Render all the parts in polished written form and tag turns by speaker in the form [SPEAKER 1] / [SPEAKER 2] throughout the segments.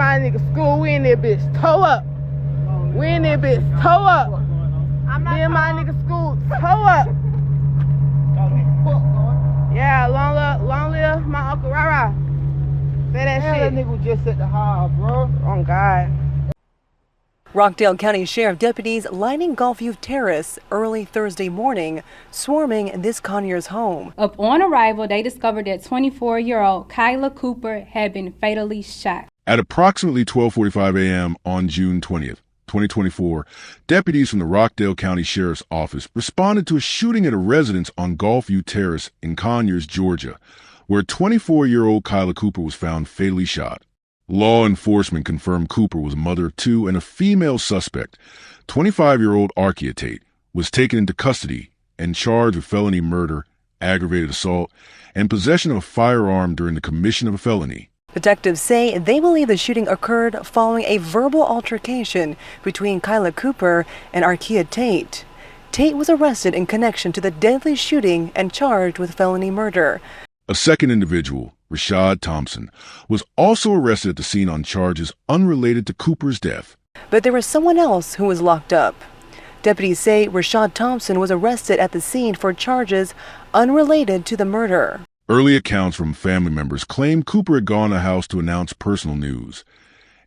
[SPEAKER 1] my nigga school. We in that bitch toe up. We in that bitch toe up. Me and my nigga school toe up. Yeah, long live my Uncle Rara. Say that shit. That nigga was just at the high, bro. Oh, God.
[SPEAKER 2] Rockdale County Sheriff deputies lining Gulfview Terrace early Thursday morning, swarming this Conyers home.
[SPEAKER 3] Upon arrival, they discovered that 24-year-old Kyla Cooper had been fatally shot.
[SPEAKER 4] At approximately 12:45 a.m. on June 20th, 2024, deputies from the Rockdale County Sheriff's Office responded to a shooting at a residence on Gulfview Terrace in Conyers, Georgia, where 24-year-old Kyla Cooper was found fatally shot. Law enforcement confirmed Cooper was a mother of two, and a female suspect, 25-year-old Arkia Tate, was taken into custody and charged with felony murder, aggravated assault, and possession of a firearm during the commission of a felony.
[SPEAKER 2] Detectives say they believe the shooting occurred following a verbal altercation between Kyla Cooper and Arkia Tate. Tate was arrested in connection to the deadly shooting and charged with felony murder.
[SPEAKER 4] A second individual, Rashad Thompson, was also arrested at the scene on charges unrelated to Cooper's death.
[SPEAKER 2] But there was someone else who was locked up. Deputies say Rashad Thompson was arrested at the scene for charges unrelated to the murder.
[SPEAKER 4] Early accounts from family members claim Cooper had gone to the house to announce personal news,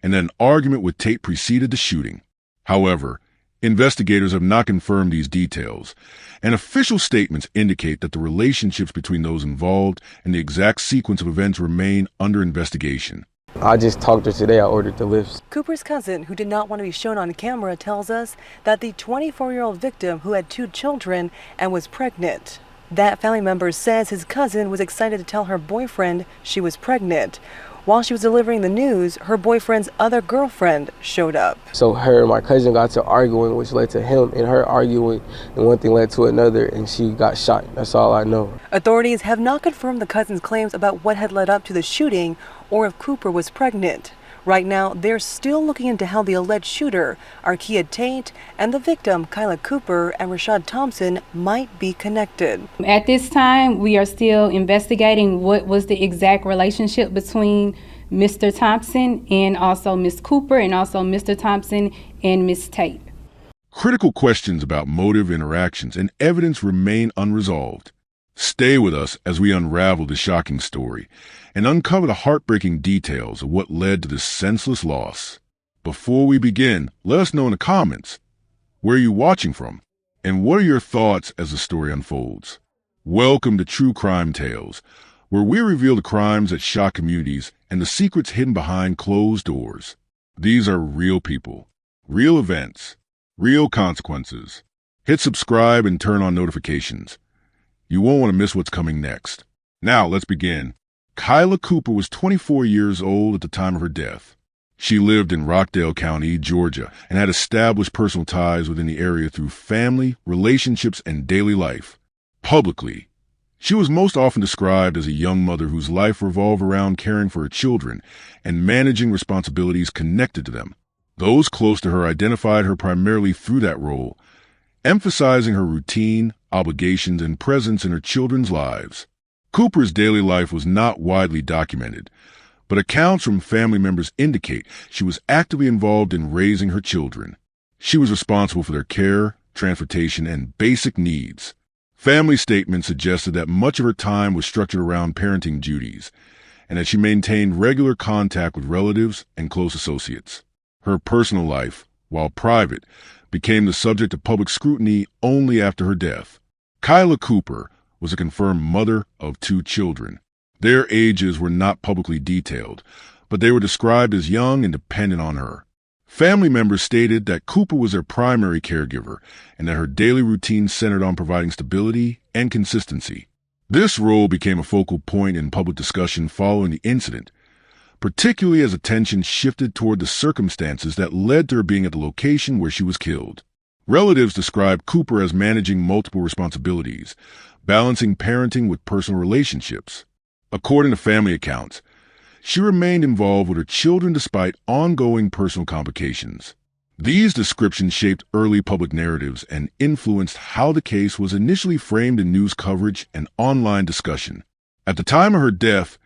[SPEAKER 4] and that an argument with Tate preceded the shooting. However, investigators have not confirmed these details, and official statements indicate that the relationships between those involved and the exact sequence of events remain under investigation.
[SPEAKER 5] I just talked to her today. I ordered the lifts.
[SPEAKER 2] Cooper's cousin, who did not want to be shown on camera, tells us that the 24-year-old victim who had 2 children and was pregnant. That family member says his cousin was excited to tell her boyfriend she was pregnant. While she was delivering the news, her boyfriend's other girlfriend showed up.
[SPEAKER 5] So her and my cousin got to arguing, which led to him and her arguing, and one thing led to another, and she got shot. That's all I know.
[SPEAKER 2] Authorities have not confirmed the cousin's claims about what had led up to the shooting or if Cooper was pregnant. Right now, they're still looking into how the alleged shooter, Arkia Tate, and the victim, Kyla Cooper and Rashad Thompson, might be connected.
[SPEAKER 3] At this time, we are still investigating what was the exact relationship between Mr. Thompson and also Miss Cooper, and also Mr. Thompson and Miss Tate.
[SPEAKER 4] Critical questions about motive, interactions, and evidence remain unresolved. Stay with us as we unravel the shocking story and uncover the heartbreaking details of what led to this senseless loss. Before we begin, let us know in the comments, where are you watching from, and what are your thoughts as the story unfolds? Welcome to True Crime Tales, where we reveal the crimes that shock communities and the secrets hidden behind closed doors. These are real people, real events, real consequences. Hit subscribe and turn on notifications. You won't want to miss what's coming next. Now, let's begin. Kyla Cooper was 24 years old at the time of her death. She lived in Rockdale County, Georgia, and had established personal ties within the area through family, relationships, and daily life. Publicly, she was most often described as a young mother whose life revolved around caring for her children and managing responsibilities connected to them. Those close to her identified her primarily through that role, emphasizing her routine, obligations, and presence in her children's lives. Cooper's daily life was not widely documented, but accounts from family members indicate she was actively involved in raising her children. She was responsible for their care, transportation, and basic needs. Family statements suggested that much of her time was structured around parenting duties, and that she maintained regular contact with relatives and close associates. Her personal life, while private, became the subject of public scrutiny only after her death. Kyla Cooper was a confirmed mother of 2 children. Their ages were not publicly detailed, but they were described as young and dependent on her. Family members stated that Cooper was their primary caregiver and that her daily routine centered on providing stability and consistency. This role became a focal point in public discussion following the incident, particularly as attention shifted toward the circumstances that led to her being at the location where she was killed. Relatives described Cooper as managing multiple responsibilities, balancing parenting with personal relationships. According to family accounts, she remained involved with her children despite ongoing personal complications. These descriptions shaped early public narratives and influenced how the case was initially framed in news coverage and online discussion. At the time of her death,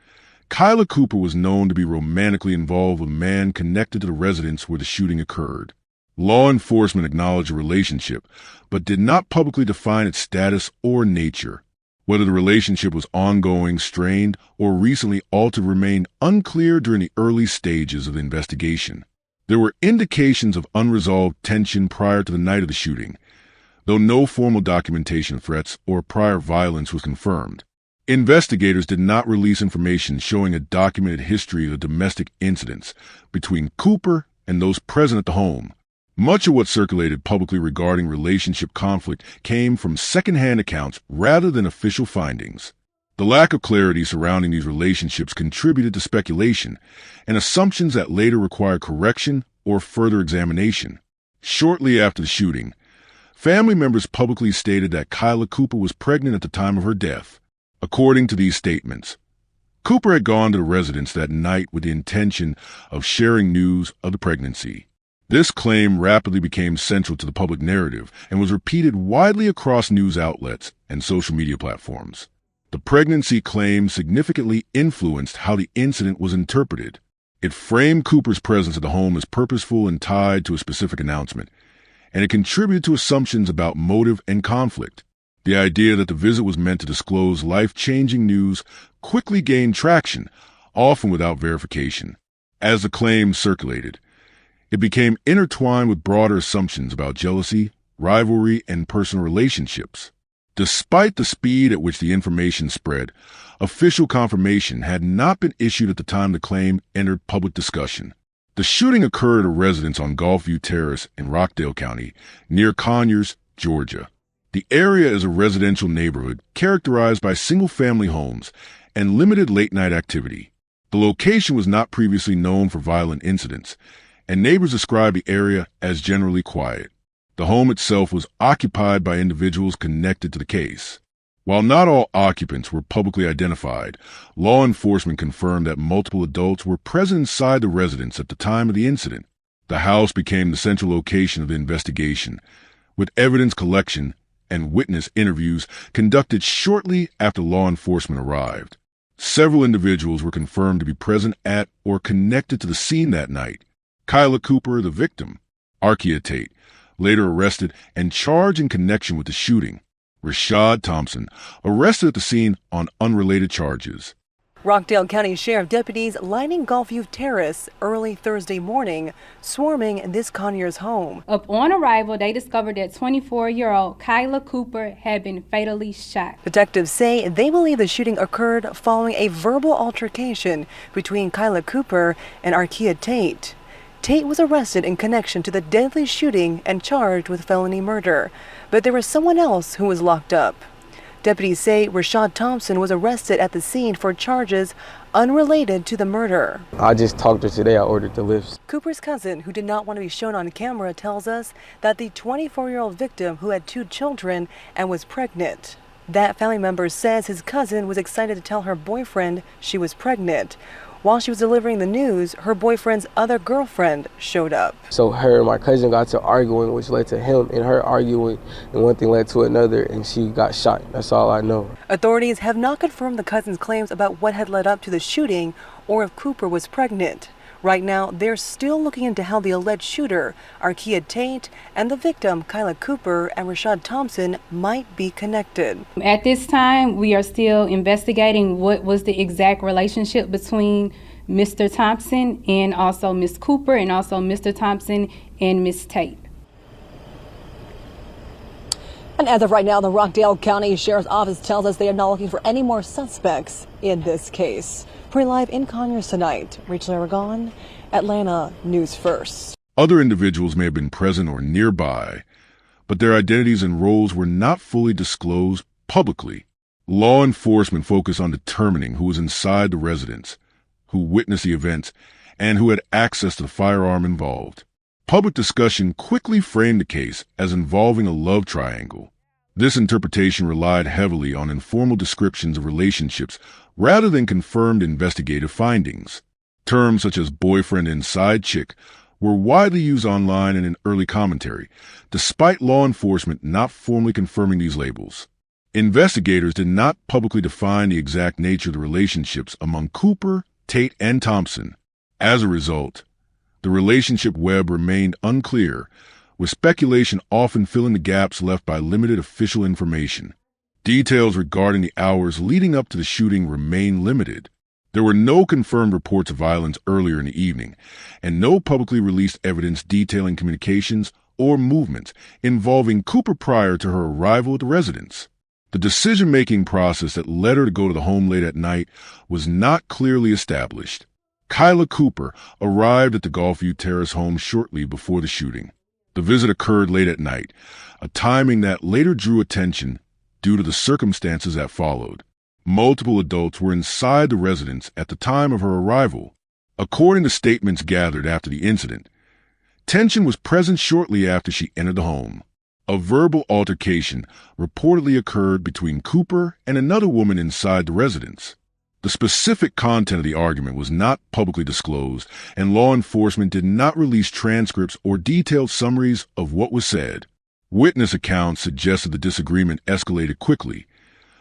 [SPEAKER 4] Kyla Cooper was known to be romantically involved with a man connected to the residence where the shooting occurred. Law enforcement acknowledged a relationship, but did not publicly define its status or nature. Whether the relationship was ongoing, strained, or recently altered remained unclear during the early stages of the investigation. There were indications of unresolved tension prior to the night of the shooting, though no formal documentation of threats or prior violence was confirmed. Investigators did not release information showing a documented history of the domestic incidents between Cooper and those present at the home. Much of what circulated publicly regarding relationship conflict came from secondhand accounts rather than official findings. The lack of clarity surrounding these relationships contributed to speculation and assumptions that later required correction or further examination. Shortly after the shooting, family members publicly stated that Kyla Cooper was pregnant at the time of her death. According to these statements, Cooper had gone to the residence that night with the intention of sharing news of the pregnancy. This claim rapidly became central to the public narrative and was repeated widely across news outlets and social media platforms. The pregnancy claim significantly influenced how the incident was interpreted. It framed Cooper's presence at the home as purposeful and tied to a specific announcement, and it contributed to assumptions about motive and conflict. The idea that the visit was meant to disclose life-changing news quickly gained traction, often without verification. As the claim circulated, it became intertwined with broader assumptions about jealousy, rivalry, and personal relationships. Despite the speed at which the information spread, official confirmation had not been issued at the time the claim entered public discussion. The shooting occurred at a residence on Gulfview Terrace in Rockdale County, near Conyers, Georgia. The area is a residential neighborhood characterized by single-family homes and limited late-night activity. The location was not previously known for violent incidents, and neighbors described the area as generally quiet. The home itself was occupied by individuals connected to the case. While not all occupants were publicly identified, law enforcement confirmed that multiple adults were present inside the residence at the time of the incident. The house became the central location of the investigation, with evidence collection and witness interviews conducted shortly after law enforcement arrived. Several individuals were confirmed to be present at or connected to the scene that night. Kyla Cooper, the victim, Arkia Tate, later arrested and charged in connection with the shooting. Rashad Thompson, arrested at the scene on unrelated charges.
[SPEAKER 2] Rockdale County Sheriff deputies lining Gulfview Terrace early Thursday morning, swarming this Conyers home.
[SPEAKER 3] Upon arrival, they discovered that 24-year-old Kyla Cooper had been fatally shot.
[SPEAKER 2] Detectives say they believe the shooting occurred following a verbal altercation between Kyla Cooper and Arkia Tate. Tate was arrested in connection to the deadly shooting and charged with felony murder, but there was someone else who was locked up. Deputies say Rashad Thompson was arrested at the scene for charges unrelated to the murder.
[SPEAKER 5] I just talked to her today. I ordered the lifts.
[SPEAKER 2] Cooper's cousin, who did not want to be shown on camera, tells us that the 24-year-old victim who had 2 children and was pregnant. That family member says his cousin was excited to tell her boyfriend she was pregnant. While she was delivering the news, her boyfriend's other girlfriend showed up.
[SPEAKER 5] So her and my cousin got to arguing, which led to him and her arguing, and one thing led to another, and she got shot. That's all I know.
[SPEAKER 2] Authorities have not confirmed the cousin's claims about what had led up to the shooting or if Cooper was pregnant. Right now, they're still looking into how the alleged shooter, Arkia Tate, and the victim, Kyla Cooper and Rashad Thompson, might be connected.
[SPEAKER 3] At this time, we are still investigating what was the exact relationship between Mr. Thompson and also Miss Cooper, and also Mr. Thompson and Miss Tate.
[SPEAKER 2] And as of right now, the Rockdale County Sheriff's Office tells us they are not looking for any more suspects in this case. Live in Conyers tonight, Rachel Aragon, Atlanta News First.
[SPEAKER 4] Other individuals may have been present or nearby, but their identities and roles were not fully disclosed publicly. Law enforcement focused on determining who was inside the residence, who witnessed the events, and who had access to the firearm involved. Public discussion quickly framed the case as involving a love triangle. This interpretation relied heavily on informal descriptions of relationships rather than confirmed investigative findings. Terms such as boyfriend and side chick were widely used online and in early commentary, despite law enforcement not formally confirming these labels. Investigators did not publicly define the exact nature of the relationships among Cooper Tate and Thompson. As a result, the relationship web remained unclear, with speculation often filling the gaps left by limited official information. Details regarding the hours leading up to the shooting remain limited. There were no confirmed reports of violence earlier in the evening, and no publicly released evidence detailing communications or movements involving Cooper prior to her arrival at the residence. The decision-making process that led her to go to the home late at night was not clearly established. Kyla Cooper arrived at the Gulfview Terrace home shortly before the shooting. The visit occurred late at night, a timing that later drew attention due to the circumstances that followed. Multiple adults were inside the residence at the time of her arrival. According to statements gathered after the incident, tension was present shortly after she entered the home. A verbal altercation reportedly occurred between Cooper and another woman inside the residence. The specific content of the argument was not publicly disclosed, and law enforcement did not release transcripts or detailed summaries of what was said. Witness accounts suggested the disagreement escalated quickly,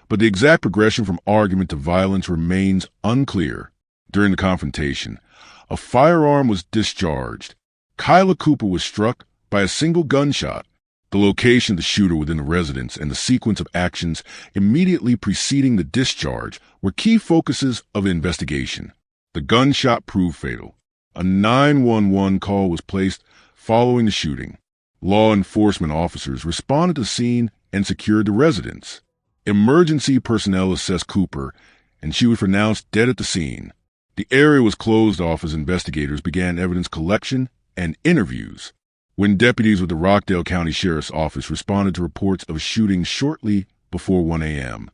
[SPEAKER 4] but the exact progression from argument to violence remains unclear. During the confrontation, a firearm was discharged. Kyla Cooper was struck by a single gunshot. The location of the shooter within the residence and the sequence of actions immediately preceding the discharge were key focuses of the investigation. The gunshot proved fatal. A 911 call was placed following the shooting. Law enforcement officers responded to the scene and secured the residence. Emergency personnel assessed Cooper, and she was pronounced dead at the scene. The area was closed off as investigators began evidence collection and interviews. When deputies with the Rockdale County Sheriff's Office responded to reports of a shooting shortly before 1 a.m.,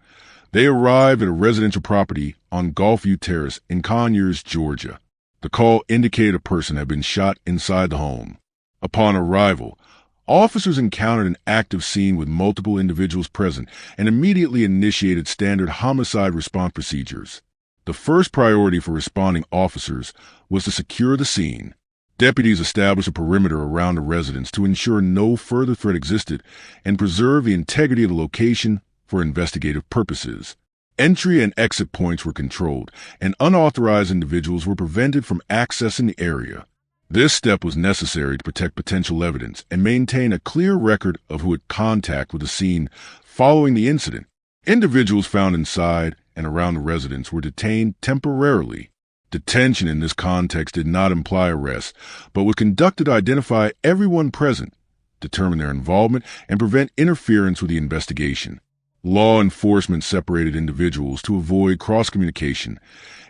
[SPEAKER 4] they arrived at a residential property on Gulfview Terrace in Conyers, Georgia. The call indicated a person had been shot inside the home. Upon arrival, officers encountered an active scene with multiple individuals present and immediately initiated standard homicide response procedures. The first priority for responding officers was to secure the scene. Deputies established a perimeter around the residence to ensure no further threat existed and preserve the integrity of the location for investigative purposes. Entry and exit points were controlled, and unauthorized individuals were prevented from accessing the area. This step was necessary to protect potential evidence and maintain a clear record of who had contact with the scene following the incident. Individuals found inside and around the residence were detained temporarily. Detention in this context did not imply arrest, but was conducted to identify everyone present, determine their involvement, and prevent interference with the investigation. Law enforcement separated individuals to avoid cross-communication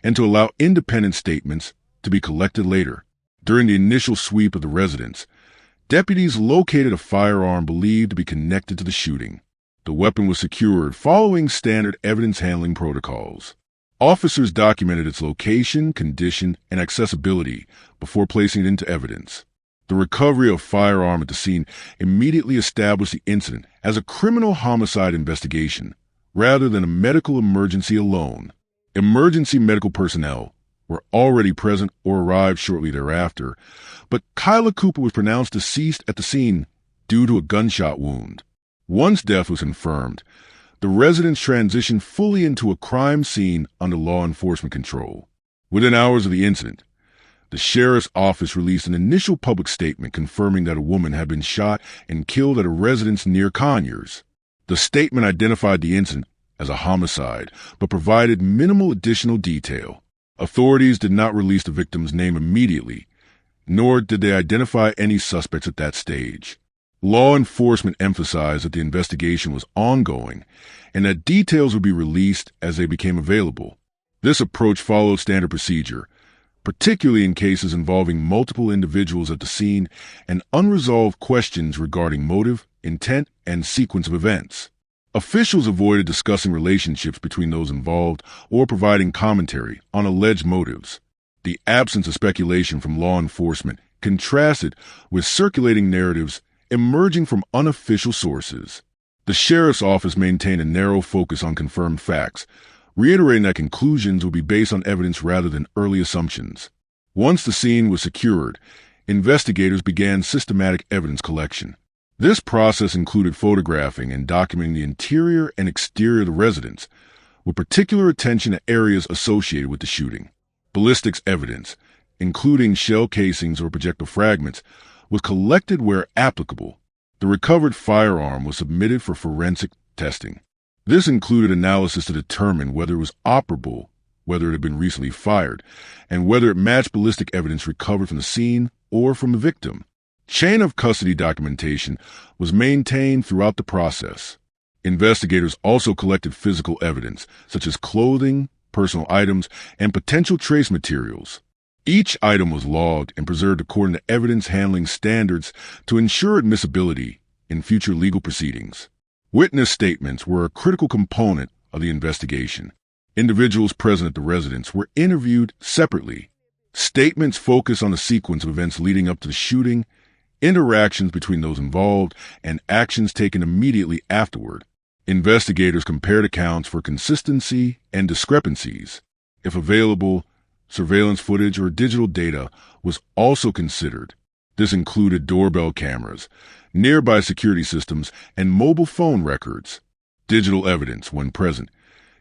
[SPEAKER 4] and to allow independent statements to be collected later. During the initial sweep of the residence, deputies located a firearm believed to be connected to the shooting. The weapon was secured following standard evidence handling protocols. Officers documented its location, condition, and accessibility before placing it into evidence. The recovery of a firearm at the scene immediately established the incident as a criminal homicide investigation rather than a medical emergency alone. Emergency medical personnel were already present or arrived shortly thereafter, but Kyla Cooper was pronounced deceased at the scene due to a gunshot wound. Once death was confirmed, the residence transitioned fully into a crime scene under law enforcement control. Within hours of the incident, the sheriff's office released an initial public statement confirming that a woman had been shot and killed at a residence near Conyers. The statement identified the incident as a homicide, but provided minimal additional detail. Authorities did not release the victim's name immediately, nor did they identify any suspects at that stage. Law enforcement emphasized that the investigation was ongoing and that details would be released as they became available. This approach followed standard procedure, particularly in cases involving multiple individuals at the scene and unresolved questions regarding motive, intent, and sequence of events. Officials avoided discussing relationships between those involved or providing commentary on alleged motives. The absence of speculation from law enforcement contrasted with circulating narratives emerging from unofficial sources. The sheriff's office maintained a narrow focus on confirmed facts, reiterating that conclusions would be based on evidence rather than early assumptions. Once the scene was secured, investigators began systematic evidence collection. This process included photographing and documenting the interior and exterior of the residence, with particular attention to areas associated with the shooting. Ballistics evidence, including shell casings or projectile fragments, was collected where applicable. The recovered firearm was submitted for forensic testing. This included analysis to determine whether it was operable, whether it had been recently fired, and whether it matched ballistic evidence recovered from the scene or from the victim. Chain of custody documentation was maintained throughout the process. Investigators also collected physical evidence, such as clothing, personal items, and potential trace materials. Each item was logged and preserved according to evidence handling standards to ensure admissibility in future legal proceedings. Witness statements were a critical component of the investigation. Individuals present at the residence were interviewed separately. Statements focused on the sequence of events leading up to the shooting, interactions between those involved, and actions taken immediately afterward. Investigators compared accounts for consistency and discrepancies. If available, surveillance footage or digital data was also considered. This included doorbell cameras, nearby security systems, and mobile phone records. Digital evidence, when present,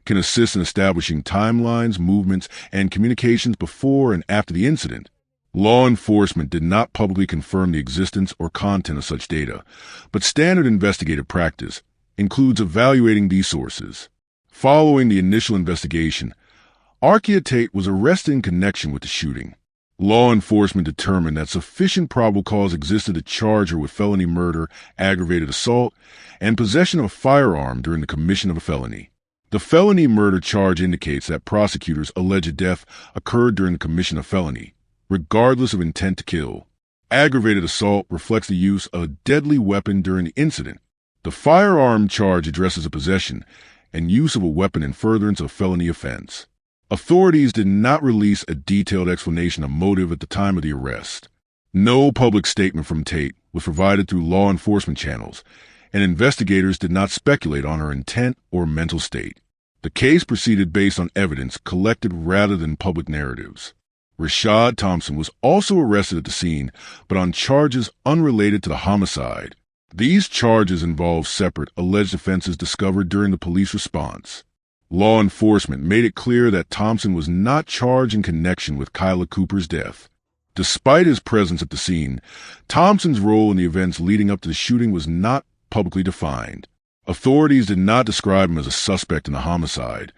[SPEAKER 4] can assist in establishing timelines, movements, and communications before and after the incident. Law enforcement did not publicly confirm the existence or content of such data, but standard investigative practice includes evaluating these sources. Following the initial investigation, Arkia Tate was arrested in connection with the shooting. Law enforcement determined that sufficient probable cause existed to charge her with felony murder, aggravated assault, and possession of a firearm during the commission of a felony. The felony murder charge indicates that prosecutors' alleged death occurred during the commission of felony, regardless of intent to kill. Aggravated assault reflects the use of a deadly weapon during the incident. The firearm charge addresses a possession and use of a weapon in furtherance of a felony offense. Authorities did not release a detailed explanation of motive at the time of the arrest. No public statement from Tate was provided through law enforcement channels, and investigators did not speculate on her intent or mental state. The case proceeded based on evidence collected rather than public narratives. Rashad Thompson was also arrested at the scene, but on charges unrelated to the homicide. These charges involve separate alleged offenses discovered during the police response. Law enforcement made it clear that Thompson was not charged in connection with Kyla Cooper's death. Despite his presence at the scene, Thompson's role in the events leading up to the shooting was not publicly defined. Authorities did not describe him as a suspect in the homicide,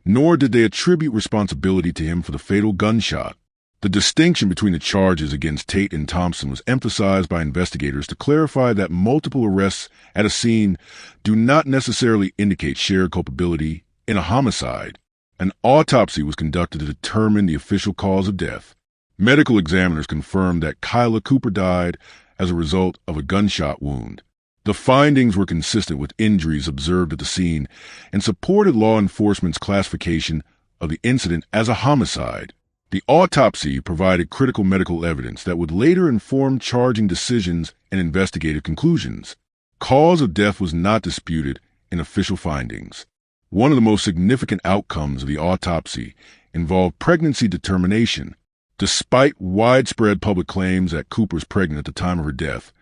[SPEAKER 4] nor did they attribute responsibility to him for the fatal gunshot. The distinction between the charges against Tate and Thompson was emphasized by investigators to clarify that multiple arrests at a scene do not necessarily indicate shared culpability in a homicide. An autopsy was conducted to determine the official cause of death. Medical examiners confirmed that Kyla Cooper died as a result of a gunshot wound. The findings were consistent with injuries observed at the scene and supported law enforcement's classification of the incident as a homicide. The autopsy provided critical medical evidence that would later inform charging decisions and investigative conclusions. Cause of death was not disputed in official findings. One of the most significant outcomes of the autopsy involved pregnancy determination. Despite widespread public claims that Cooper was pregnant at the time of her death,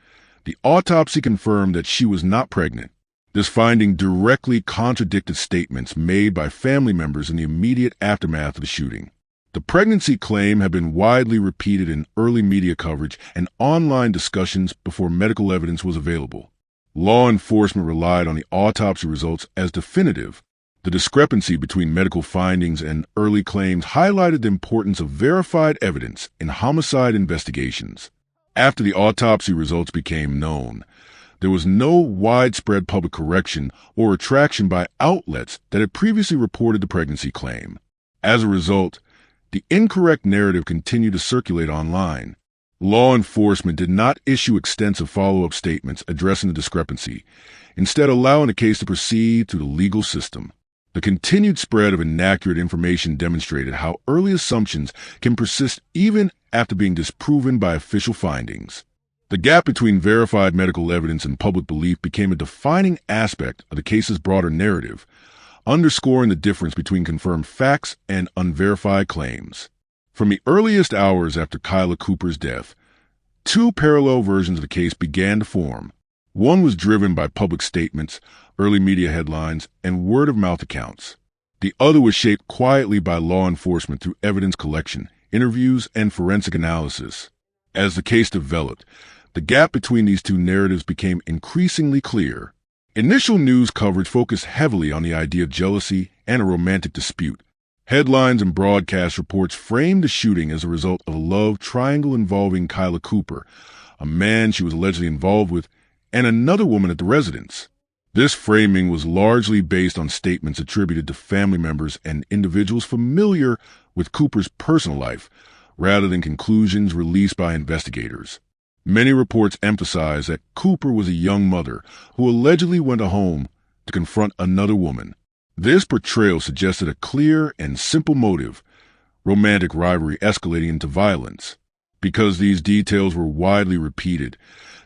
[SPEAKER 4] the autopsy confirmed that she was not pregnant. This finding directly contradicted statements made by family members in the immediate aftermath of the shooting. The pregnancy claim had been widely repeated in early media coverage and online discussions before medical evidence was available. Law enforcement relied on the autopsy results as definitive. The discrepancy between medical findings and early claims highlighted the importance of verified evidence in homicide investigations. After the autopsy results became known, there was no widespread public correction or retraction by outlets that had previously reported the pregnancy claim. As a result, the incorrect narrative continued to circulate online. Law enforcement did not issue extensive follow-up statements addressing the discrepancy, instead allowing the case to proceed through the legal system. The continued spread of inaccurate information demonstrated how early assumptions can persist even after being disproven by official findings. The gap between verified medical evidence and public belief became a defining aspect of the case's broader narrative, underscoring the difference between confirmed facts and unverified claims. From the earliest hours after Kyla Cooper's death, two parallel versions of the case began to form. One was driven by public statements, early media headlines, and word-of-mouth accounts. The other was shaped quietly by law enforcement through evidence collection, interviews, and forensic analysis. As the case developed, the gap between these two narratives became increasingly clear. Initial news coverage focused heavily on the idea of jealousy and a romantic dispute. Headlines and broadcast reports framed the shooting as a result of a love triangle involving Kyla Cooper, a man she was allegedly involved with, and another woman at the residence. This framing was largely based on statements attributed to family members and individuals familiar with Cooper's personal life, rather than conclusions released by investigators. Many reports emphasize that Cooper was a young mother who allegedly went home to confront another woman. This portrayal suggested a clear and simple motive, romantic rivalry escalating into violence. Because these details were widely repeated,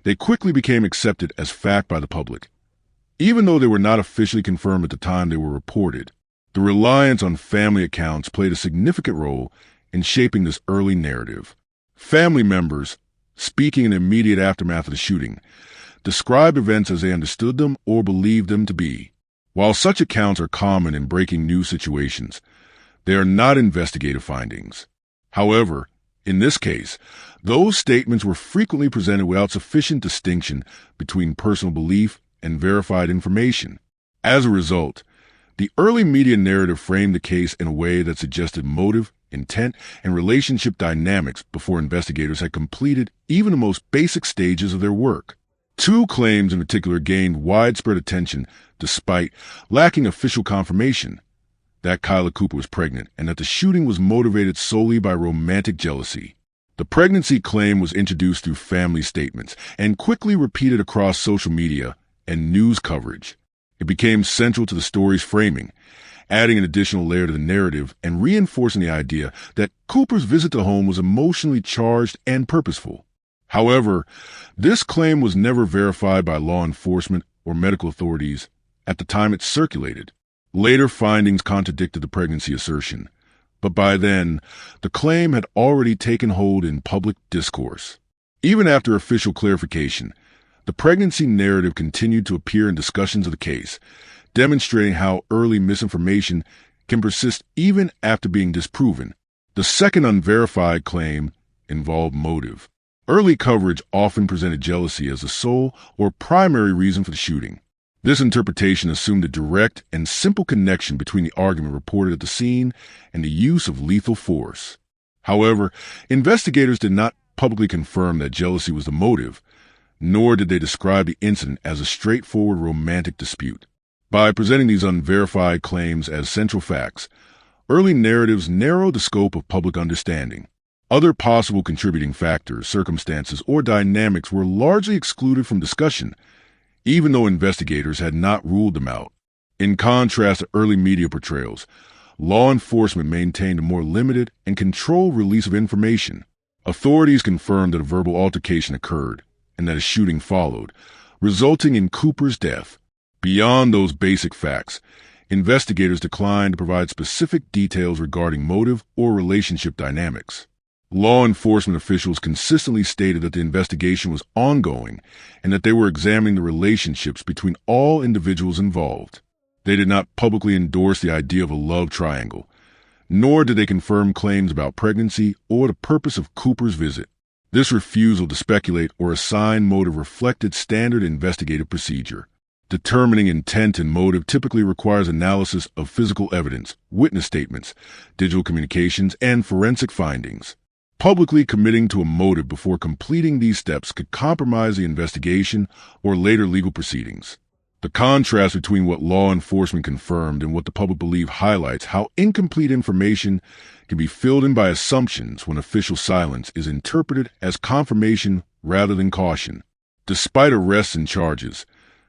[SPEAKER 4] they quickly became accepted as fact by the public. Even though they were not officially confirmed at the time they were reported, the reliance on family accounts played a significant role in shaping this early narrative. Family members, speaking in the immediate aftermath of the shooting, described events as they understood them or believed them to be. While such accounts are common in breaking news situations, they are not investigative findings. However, in this case, those statements were frequently presented without sufficient distinction between personal belief and verified information. As a result, the early media narrative framed the case in a way that suggested motive, intent, and relationship dynamics before investigators had completed even the most basic stages of their work. Two claims in particular gained widespread attention despite lacking official confirmation: that Kyla Cooper was pregnant and that the shooting was motivated solely by romantic jealousy. The pregnancy claim was introduced through family statements and quickly repeated across social media and news coverage. It became central to the story's framing, adding an additional layer to the narrative and reinforcing the idea that Cooper's visit to home was emotionally charged and purposeful. However, this claim was never verified by law enforcement or medical authorities at the time it circulated. Later findings contradicted the pregnancy assertion, but by then, the claim had already taken hold in public discourse. Even after official clarification, the pregnancy narrative continued to appear in discussions of the case, demonstrating how early misinformation can persist even after being disproven. The second unverified claim involved motive. Early coverage often presented jealousy as the sole or primary reason for the shooting. This interpretation assumed a direct and simple connection between the argument reported at the scene and the use of lethal force. However, investigators did not publicly confirm that jealousy was the motive, nor did they describe the incident as a straightforward romantic dispute. By presenting these unverified claims as central facts, early narratives narrowed the scope of public understanding. Other possible contributing factors, circumstances, or dynamics were largely excluded from discussion, even though investigators had not ruled them out. In contrast to early media portrayals, law enforcement maintained a more limited and controlled release of information. Authorities confirmed that a verbal altercation occurred and that a shooting followed, resulting in Cooper's death. Beyond those basic facts, investigators declined to provide specific details regarding motive or relationship dynamics. Law enforcement officials consistently stated that the investigation was ongoing and that they were examining the relationships between all individuals involved. They did not publicly endorse the idea of a love triangle, nor did they confirm claims about pregnancy or the purpose of Cooper's visit. This refusal to speculate or assign motive reflected standard investigative procedure. Determining intent and motive typically requires analysis of physical evidence, witness statements, digital communications, and forensic findings. Publicly committing to a motive before completing these steps could compromise the investigation or later legal proceedings. The contrast between what law enforcement confirmed and what the public believed highlights how incomplete information can be filled in by assumptions when official silence is interpreted as confirmation rather than caution. Despite arrests and charges,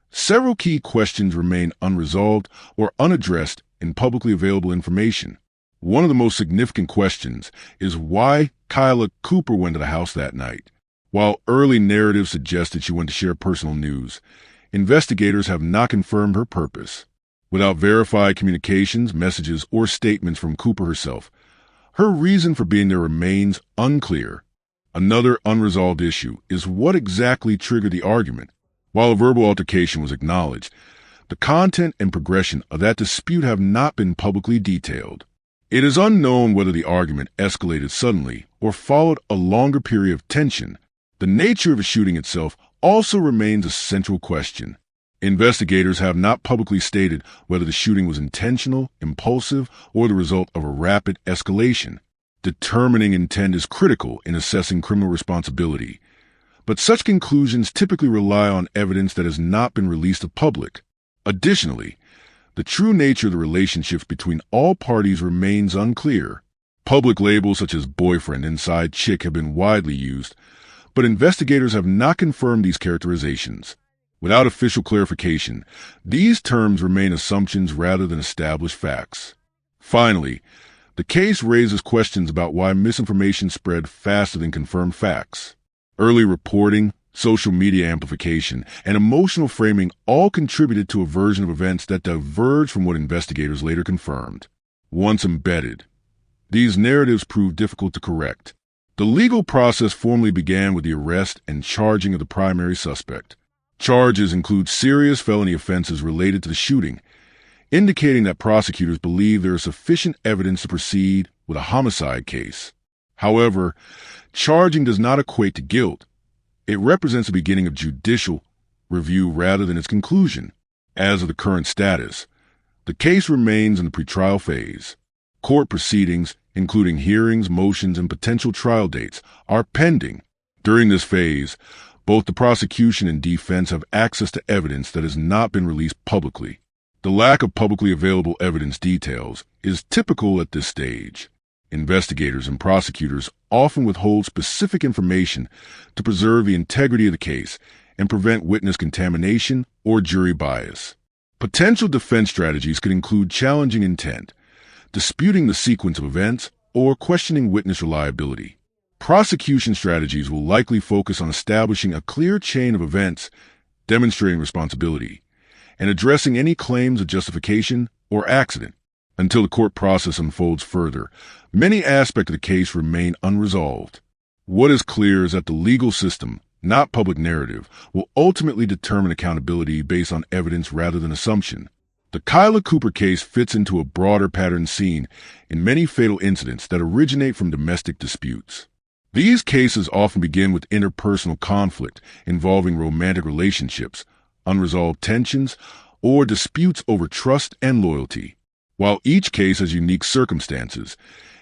[SPEAKER 4] several key questions remain unresolved or unaddressed in publicly available information. One of the most significant questions is why Kyla Cooper went to the house that night. While early narratives suggested she went to share personal news, investigators have not confirmed her purpose. Without verified communications, messages, or statements from Cooper herself, her reason for being there remains unclear. Another unresolved issue is what exactly triggered the argument. While a verbal altercation was acknowledged, The content and progression of that dispute have not been publicly detailed. It is unknown whether the argument escalated suddenly or followed a longer period of tension. The nature of the shooting itself also remains a central question. Investigators have not publicly stated whether the shooting was intentional, impulsive, or the result of a rapid escalation. Determining intent is critical in assessing criminal responsibility, but such conclusions typically rely on evidence that has not been released to the public. Additionally, the true nature of the relationships between all parties remains unclear. Public labels such as boyfriend and side chick have been widely used, but investigators have not confirmed these characterizations. Without official clarification, these terms remain assumptions rather than established facts. Finally, the case raises questions about why misinformation spread faster than confirmed facts. Early reporting, social media amplification, and emotional framing all contributed to a version of events that diverged from what investigators later confirmed. Once embedded, these narratives proved difficult to correct. The legal process formally began with the arrest and charging of the primary suspect. Charges include serious felony offenses related to the shooting, indicating that prosecutors believe there is sufficient evidence to proceed with a homicide case. However, charging does not equate to guilt. It represents the beginning of judicial review rather than its conclusion. As of the current status, the case remains in the pretrial phase. Court proceedings, including hearings, motions, and potential trial dates, are pending. During this phase, both the prosecution and defense have access to evidence that has not been released publicly. The lack of publicly available evidence details is typical at this stage. Investigators and prosecutors often withhold specific information to preserve the integrity of the case and prevent witness contamination or jury bias. Potential defense strategies could include challenging intent, disputing the sequence of events, or questioning witness reliability. Prosecution strategies will likely focus on establishing a clear chain of events, demonstrating responsibility, and addressing any claims of justification or accident. Until the court process unfolds further, many aspects of the case remain unresolved. What is clear is that the legal system, not public narrative, will ultimately determine accountability based on evidence rather than assumption. The Kyla Cooper case fits into a broader pattern seen in many fatal incidents that originate from domestic disputes. These cases often begin with interpersonal conflict involving romantic relationships, unresolved tensions, or disputes over trust and loyalty. While each case has unique circumstances,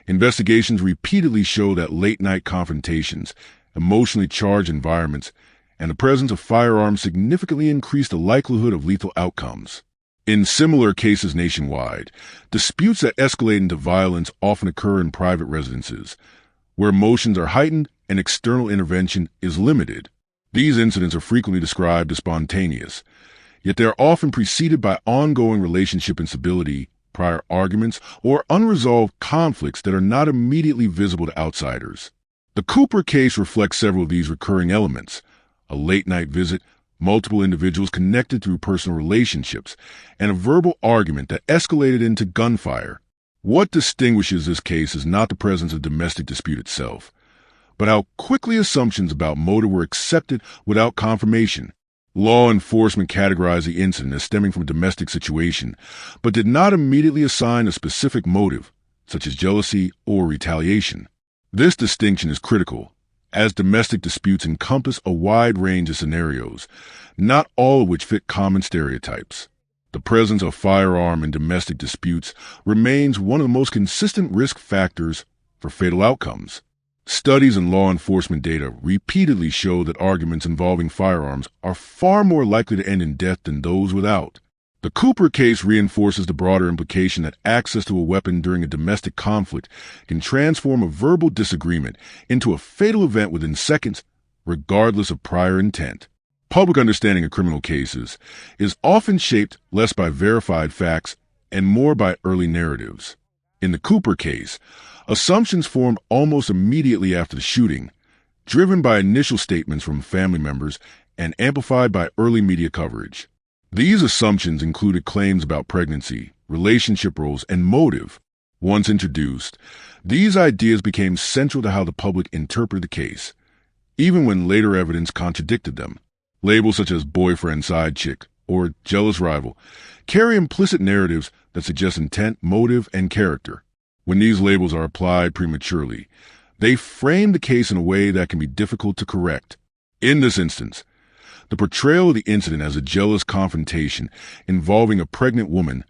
[SPEAKER 4] investigations repeatedly show that late-night confrontations, emotionally charged environments, and the presence of firearms significantly increase the likelihood of lethal outcomes. In similar cases nationwide, disputes that escalate into violence often occur in private residences, where emotions are heightened and external intervention is limited. These incidents are frequently described as spontaneous, yet they are often preceded by ongoing relationship instability, prior arguments, or unresolved conflicts that are not immediately visible to outsiders. The Cooper case reflects several of these recurring elements: a late-night visit, multiple individuals connected through personal relationships, and a verbal argument that escalated into gunfire. What distinguishes this case is not the presence of domestic dispute itself, but how quickly assumptions about motive were accepted without confirmation. Law enforcement categorized the incident as stemming from a domestic situation, but did not immediately assign a specific motive, such as jealousy or retaliation. This distinction is critical, as domestic disputes encompass a wide range of scenarios, not all of which fit common stereotypes. The presence of firearm in domestic disputes remains one of the most consistent risk factors for fatal outcomes. Studies and law enforcement data repeatedly show that arguments involving firearms are far more likely to end in death than those without. The Cooper case reinforces the broader implication that access to a weapon during a domestic conflict can transform a verbal disagreement into a fatal event within seconds, regardless of prior intent. Public understanding of criminal cases is often shaped less by verified facts and more by early narratives. In the Cooper case, assumptions formed almost immediately after the shooting, driven by initial statements from family members and amplified by early media coverage. These assumptions included claims about pregnancy, relationship roles, and motive. Once introduced, these ideas became central to how the public interpreted the case, even when later evidence contradicted them. Labels such as boyfriend, side chick, or jealous rival carry implicit narratives that suggest intent, motive, and character. When these labels are applied prematurely, they frame the case in a way that can be difficult to correct. In this instance, the portrayal of the incident as a jealous confrontation involving a pregnant woman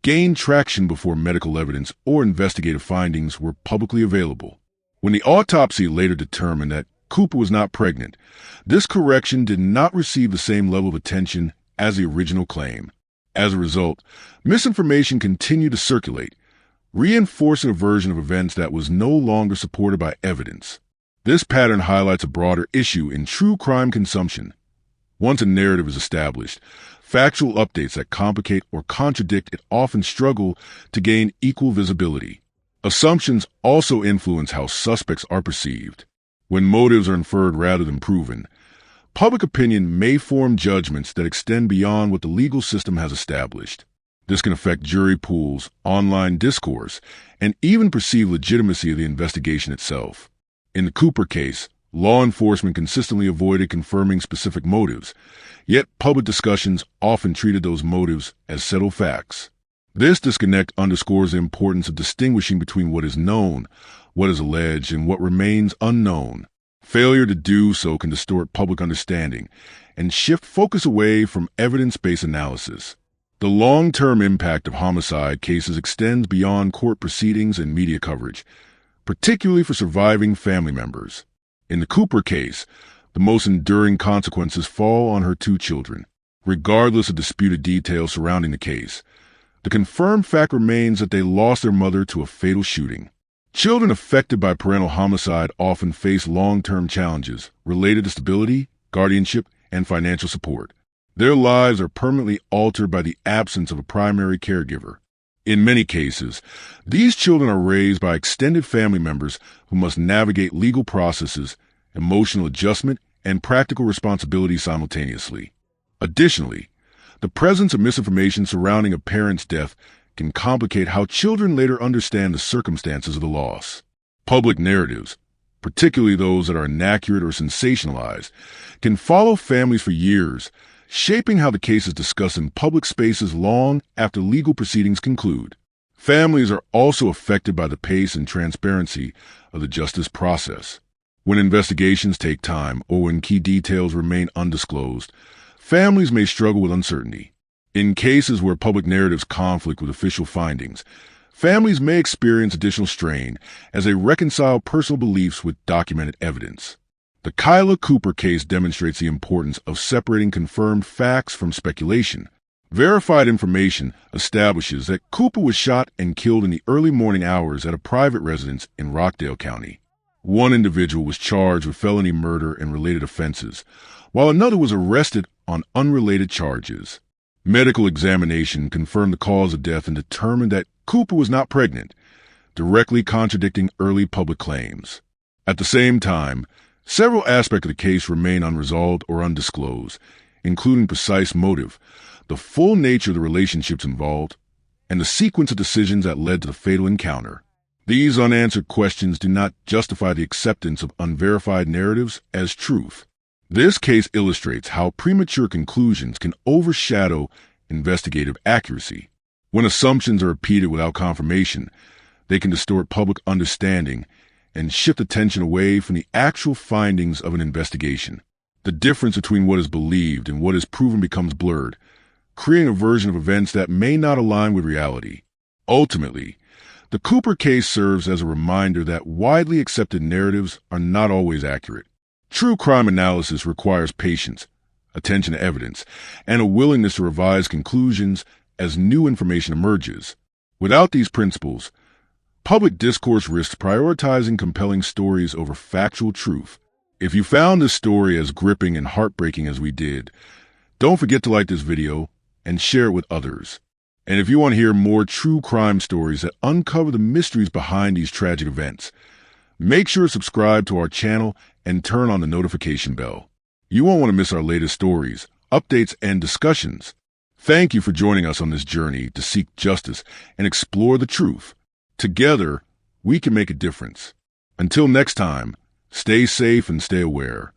[SPEAKER 4] gained traction before medical evidence or investigative findings were publicly available. When the autopsy later determined that Cooper was not pregnant, this correction did not receive the same level of attention as the original claim. As a result, misinformation continued to circulate, reinforcing a version of events that was no longer supported by evidence. This pattern highlights a broader issue in true crime consumption. Once a narrative is established, factual updates that complicate or contradict it often struggle to gain equal visibility. Assumptions also influence how suspects are perceived. When motives are inferred rather than proven, public opinion may form judgments that extend beyond what the legal system has established. This can affect jury pools, online discourse, and even perceived legitimacy of the investigation itself. In the Cooper case, law enforcement consistently avoided confirming specific motives, yet public discussions often treated those motives as settled facts. This disconnect underscores the importance of distinguishing between what is known, what is alleged, and what remains unknown. Failure to do so can distort public understanding and shift focus away from evidence-based analysis. The long-term impact of homicide cases extends beyond court proceedings and media coverage, particularly for surviving family members. In the Cooper case, the most enduring consequences fall on her 2 children. Regardless of disputed details surrounding the case, the confirmed fact remains that they lost their mother to a fatal shooting. Children affected by parental homicide often face long-term challenges related to stability, guardianship, and financial support. Their lives are permanently altered by the absence of a primary caregiver. In many cases, these children are raised by extended family members who must navigate legal processes, emotional adjustment, and practical responsibility simultaneously. Additionally, the presence of misinformation surrounding a parent's death can complicate how children later understand the circumstances of the loss. Public narratives, particularly those that are inaccurate or sensationalized, can follow families for years, shaping how the case is discussed in public spaces long after legal proceedings conclude. Families are also affected by the pace and transparency of the justice process. When investigations take time or when key details remain undisclosed, families may struggle with uncertainty. In cases where public narratives conflict with official findings, families may experience additional strain as they reconcile personal beliefs with documented evidence. The Kyla Cooper case demonstrates the importance of separating confirmed facts from speculation. Verified information establishes that Cooper was shot and killed in the early morning hours at a private residence in Rockdale County. One individual was charged with felony murder and related offenses, while another was arrested on unrelated charges. Medical examination confirmed the cause of death and determined that Cooper was not pregnant, directly contradicting early public claims. At the same time, several aspects of the case remain unresolved or undisclosed, including precise motive, the full nature of the relationships involved, and the sequence of decisions that led to the fatal encounter. These unanswered questions do not justify the acceptance of unverified narratives as truth. This case illustrates how premature conclusions can overshadow investigative accuracy. When assumptions are repeated without confirmation, they can distort public understanding and shift attention away from the actual findings of an investigation. The difference between what is believed and what is proven becomes blurred, creating a version of events that may not align with reality. Ultimately, the Cooper case serves as a reminder that widely accepted narratives are not always accurate. True crime analysis requires patience, attention to evidence, and a willingness to revise conclusions as new information emerges. Without these principles, public discourse risks prioritizing compelling stories over factual truth. If you found this story as gripping and heartbreaking as we did, don't forget to like this video and share it with others. And if you want to hear more true crime stories that uncover the mysteries behind these tragic events, make sure to subscribe to our channel and turn on the notification bell. You won't want to miss our latest stories, updates, and discussions. Thank you for joining us on this journey to seek justice and explore the truth. Together, we can make a difference. Until next time, stay safe and stay aware.